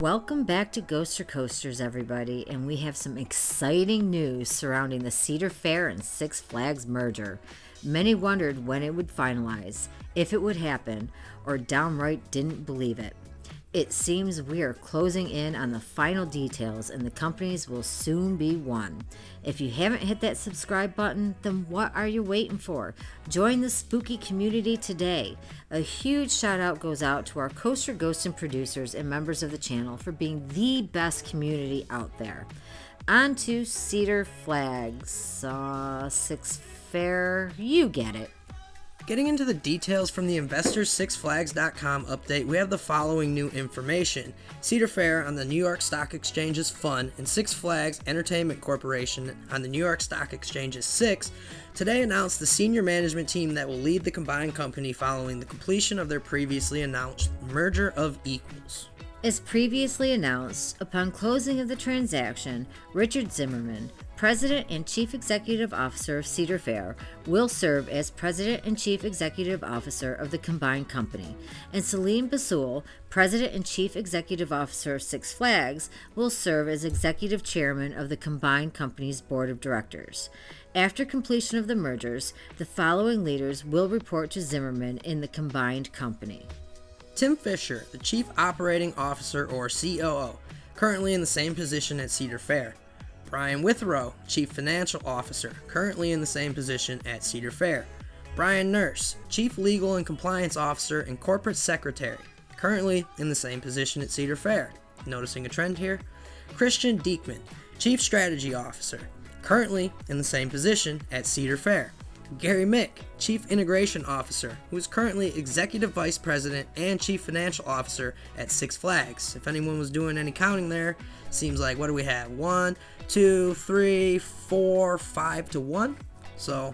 Welcome back to Ghoster Coasters, everybody, and we have some exciting news surrounding the Cedar Fair and Six Flags merger. Many wondered when it would finalize, if it would happen, or downright didn't believe it. It seems we are closing in on the final details and the companies will soon be one. If you haven't hit that subscribe button, then what are you waiting for? Join the spooky community today. A huge shout out goes out to our Coaster Ghostin' producers and members of the channel for being the best community out there. On to Cedar Flags, Six Fair, you get it. Getting into the details from the investors6flags.com update, we have the following new information. Cedar Fair on the New York Stock Exchange is Fun, and Six Flags Entertainment Corporation on the New York Stock Exchange is Six, today announced the senior management team that will lead the combined company following the completion of their previously announced merger of equals. As previously announced, upon closing of the transaction, Richard Zimmerman, President and Chief Executive Officer of Cedar Fair, will serve as President and Chief Executive Officer of the combined company, and Salim Basul, President and Chief Executive Officer of Six Flags, will serve as Executive Chairman of the combined company's Board of Directors. After completion of the mergers, the following leaders will report to Zimmerman in the combined company. Tim Fisher, the Chief Operating Officer or COO, currently in the same position at Cedar Fair. Brian Witherow, Chief Financial Officer, currently in the same position at Cedar Fair. Brian Nurse, Chief Legal and Compliance Officer and Corporate Secretary, currently in the same position at Cedar Fair. Noticing a trend here? Christian Diekman, Chief Strategy Officer, currently in the same position at Cedar Fair. Gary Mick, Chief Integration Officer, who is currently Executive Vice President and Chief Financial Officer at Six Flags. If anyone was doing any counting there, seems like, what do we have? 1, 2, 3, 4, 5 to 1. So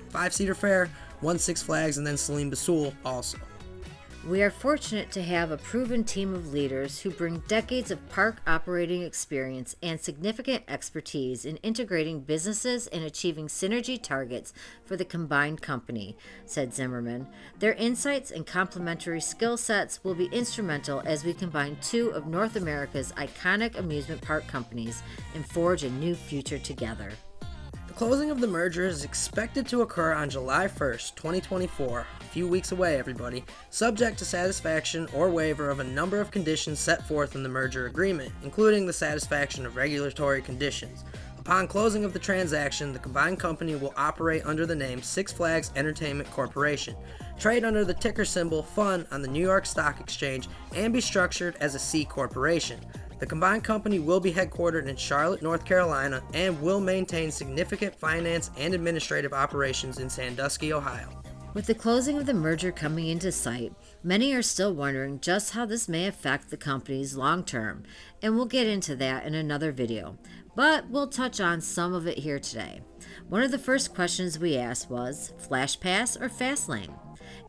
5 Cedar Fair, 1 Six Flags, and then Salim Basul also. We are fortunate to have a proven team of leaders who bring decades of park operating experience and significant expertise in integrating businesses and achieving synergy targets for the combined company, said Zimmerman. Their insights and complementary skill sets will be instrumental as we combine two of North America's iconic amusement park companies and forge a new future together. The closing of the merger is expected to occur on July 1st, 2024, a few weeks away everybody, subject to satisfaction or waiver of a number of conditions set forth in the merger agreement, including the satisfaction of regulatory conditions. Upon closing of the transaction, the combined company will operate under the name Six Flags Entertainment Corporation, trade under the ticker symbol FUN on the New York Stock Exchange, and be structured as a C corporation. The combined company will be headquartered in Charlotte, North Carolina, and will maintain significant finance and administrative operations in Sandusky, Ohio. With the closing of the merger coming into sight, many are still wondering just how this may affect the companies long term, and we'll get into that in another video, but we'll touch on some of it here today. One of the first questions we asked was, Flash Pass or Fast Lane?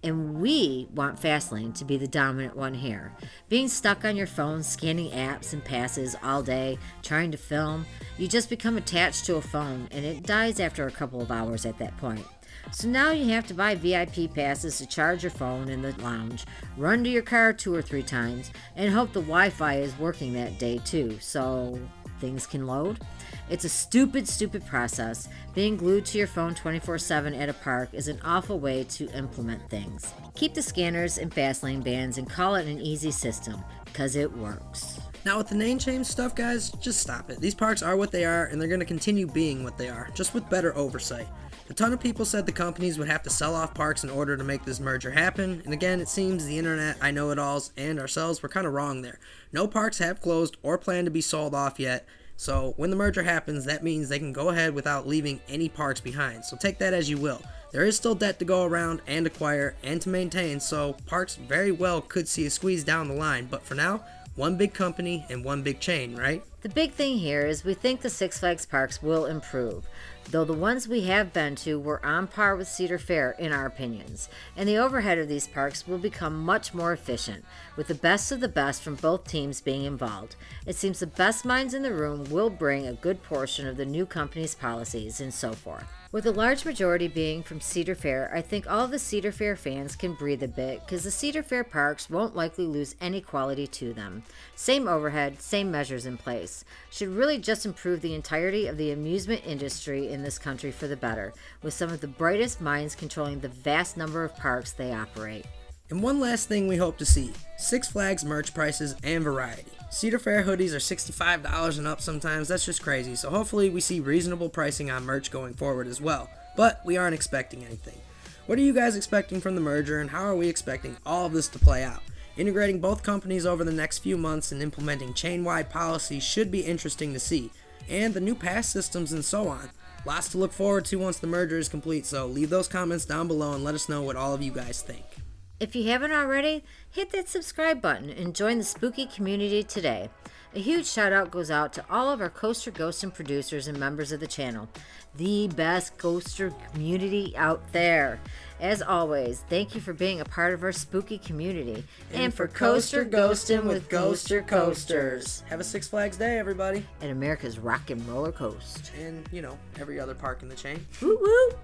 And we want Fastlane to be the dominant one here. Being stuck on your phone, scanning apps and passes all day, trying to film, you just become attached to a phone and it dies after a couple of hours at that point. So now you have to buy VIP passes to charge your phone in the lounge, run to your car 2 or 3 times, and hope the Wi-Fi is working that day too, so things can load. It's a stupid process. Being glued to your phone 24/7 at a park is an awful way to implement things. Keep the scanners and Fastlane bans and call it an easy system, because it works. Now with the name change stuff, guys, just stop it. These parks are what they are, and they're going to continue being what they are, just with better oversight. A ton of people said the companies would have to sell off parks in order to make this merger happen, and again, it seems the internet, I know-it-alls, and ourselves were kind of wrong there. No parks have closed or plan to be sold off yet. So when the merger happens, that means they can go ahead without leaving any parks behind. So take that as you will. There is still debt to go around and acquire and to maintain, so parks very well could see a squeeze down the line. But for now, one big company and one big chain, right? The big thing here is we think the Six Flags parks will improve, though the ones we have been to were on par with Cedar Fair in our opinions, and the overhead of these parks will become much more efficient, with the best of the best from both teams being involved. It seems the best minds in the room will bring a good portion of the new company's policies and so forth. With a large majority being from Cedar Fair, I think all of the Cedar Fair fans can breathe a bit because the Cedar Fair parks won't likely lose any quality to them. Same overhead, same measures in place. Should really just improve the entirety of the amusement industry in this country for the better, with some of the brightest minds controlling the vast number of parks they operate. And one last thing we hope to see, Six Flags merch prices and variety. Cedar Fair hoodies are $65 and up sometimes, that's just crazy, so hopefully we see reasonable pricing on merch going forward as well, but we aren't expecting anything. What are you guys expecting from the merger, and how are we expecting all of this to play out? Integrating both companies over the next few months and implementing chain-wide policies should be interesting to see, and the new pass systems and so on. Lots to look forward to once the merger is complete, so leave those comments down below and let us know what all of you guys think. If you haven't already, hit that subscribe button and join the spooky community today. A huge shout out goes out to all of our coaster ghosting producers and members of the channel. The best coaster community out there. As always, thank you for being a part of our spooky community. And for coaster ghosting with Ghoster Coasters. Have a Six Flags day, everybody. At America's Rockin' Roller Coaster. And, every other park in the chain. Woo woo!